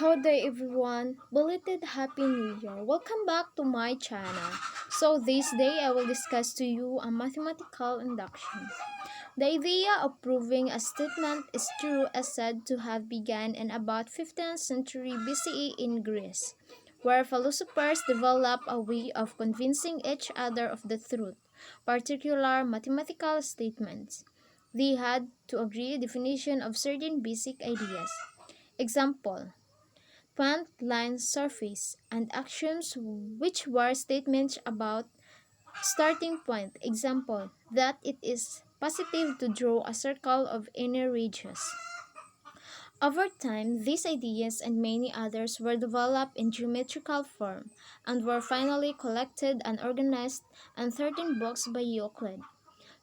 Good day everyone, belated Happy New Year. Welcome back to my channel. So this day I will discuss to you a mathematical induction. The idea of proving a statement is true is said to have begun in about 15th century BCE in Greece, where philosophers developed a way of convincing each other of the truth, particular mathematical statements. They had to agree definition of certain basic ideas. Example: point, line, surface, and axioms which were statements about starting point. Example, that it is positive to draw a circle of any radius. Over time, these ideas and many others were developed in geometrical form and were finally collected and organized in 13 books by Euclid,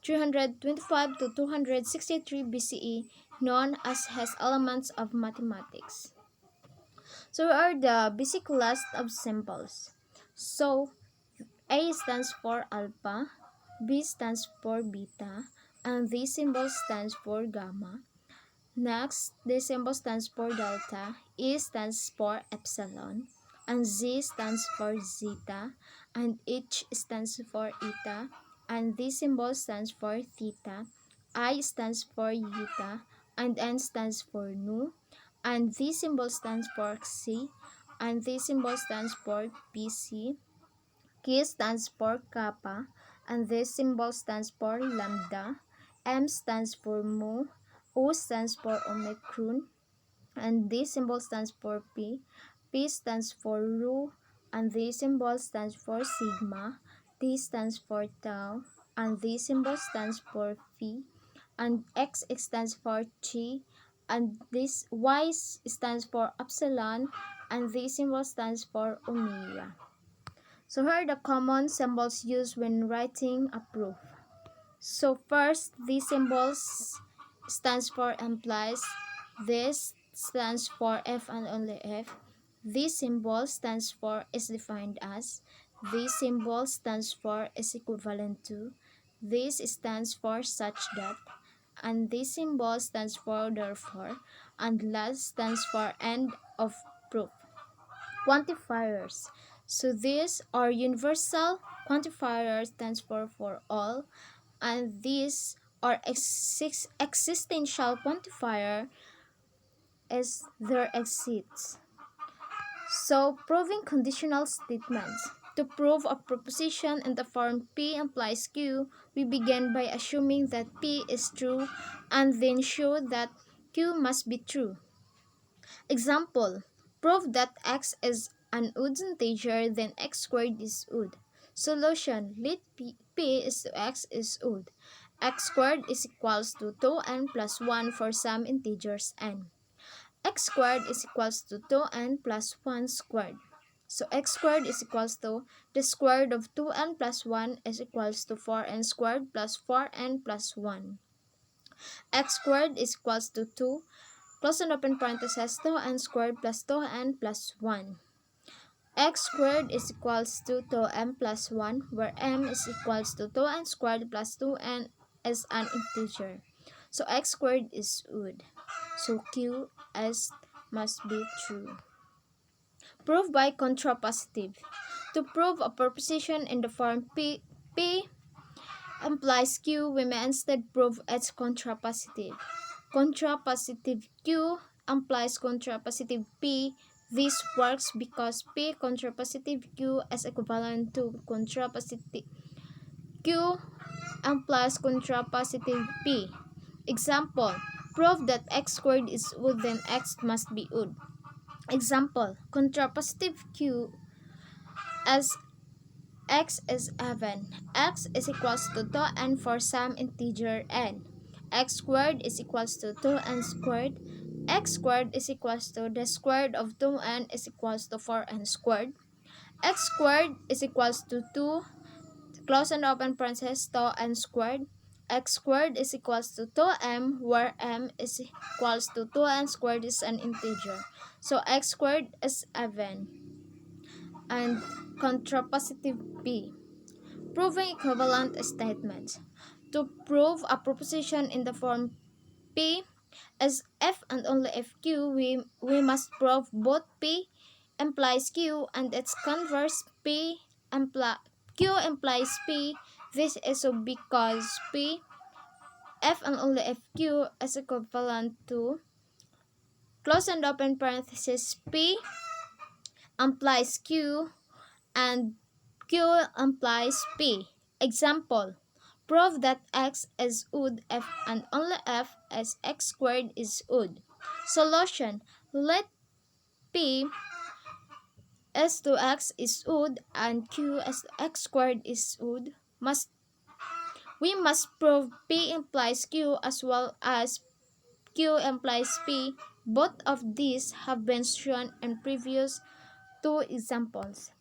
325 to 263 BCE, known as his Elements of Mathematics. So here are the basic list of symbols. So A stands for alpha, B stands for beta, and this symbol stands for gamma. Next, this symbol stands for delta, E stands for epsilon, and Z stands for zeta, and H stands for eta, and this symbol stands for theta, I stands for eta, and N stands for nu, and this symbol stands for xi, and this symbol stands for pc. K stands for kappa, and this symbol stands for lambda. M stands for mu, O stands for omicron, and this symbol stands for P. P stands for rho, and this symbol stands for sigma. T stands for tau, and this symbol stands for phi. And X stands for chi, and this Y stands for epsilon, and this symbol stands for omega. So here are the common symbols used when writing a proof. So first, these symbols stands for implies. This stands for if and only if. This symbol stands for is defined as. This symbol stands for is equivalent to. This stands for such that. And this symbol stands for therefore. And last stands for end of proof. Quantifiers. So these are universal. Quantifier stands for all, and these are existential quantifier as there exists. So proving conditional statements. To prove a proposition in the form P implies Q, we begin by assuming that P is true and then show that Q must be true. Example: prove that x is an odd integer, then x squared is odd. Solution: let p is to x is odd. X squared is equals to 2n plus 1 for some integers n. X squared is equals to 2n plus 1 squared. So x squared is equals to the square root of 2n plus 1 is equals to 4n squared plus 4n plus 1. X squared is equals to 2, close and open parenthesis, 2n squared plus 2n plus 1. X squared is equals to 2m plus 1, where m is equals to 2n squared plus 2n is an integer. So x squared is odd. So Q is must be true. Prove by contrapositive. To prove a proposition in the form P implies Q, we may instead prove its contrapositive. Contrapositive Q implies contrapositive P. This works because P contrapositive Q is equivalent to contrapositive Q implies contrapositive P. Example: prove that x squared is odd, then x must be odd. Example: contrapositive Q as x is even. X is equals to 2n for some integer n. X squared is equals to 2n squared. X squared is equals to the square root of 2n is equals to 4n squared. X squared is equals to 2, close and open parenthesis, 2n squared. X squared is equals to 2m, where m is equals to 2n squared is an integer. So x squared is even. And contrapositive P. Proving equivalent statements. To prove a proposition in the form P As F and only if Q, we must prove both P implies Q and its converse Q implies P. This is so because F and only if Q is equivalent to close and open parenthesis P implies Q and Q implies P. Example: prove that X is odd if and only if as X squared is odd. Solution: let P as to X is odd and Q as to X squared is odd. We must prove P implies Q as well as Q implies P. Both of these have been shown in previous two examples.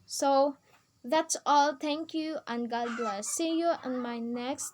So that's all. Thank you and God bless. See you on my next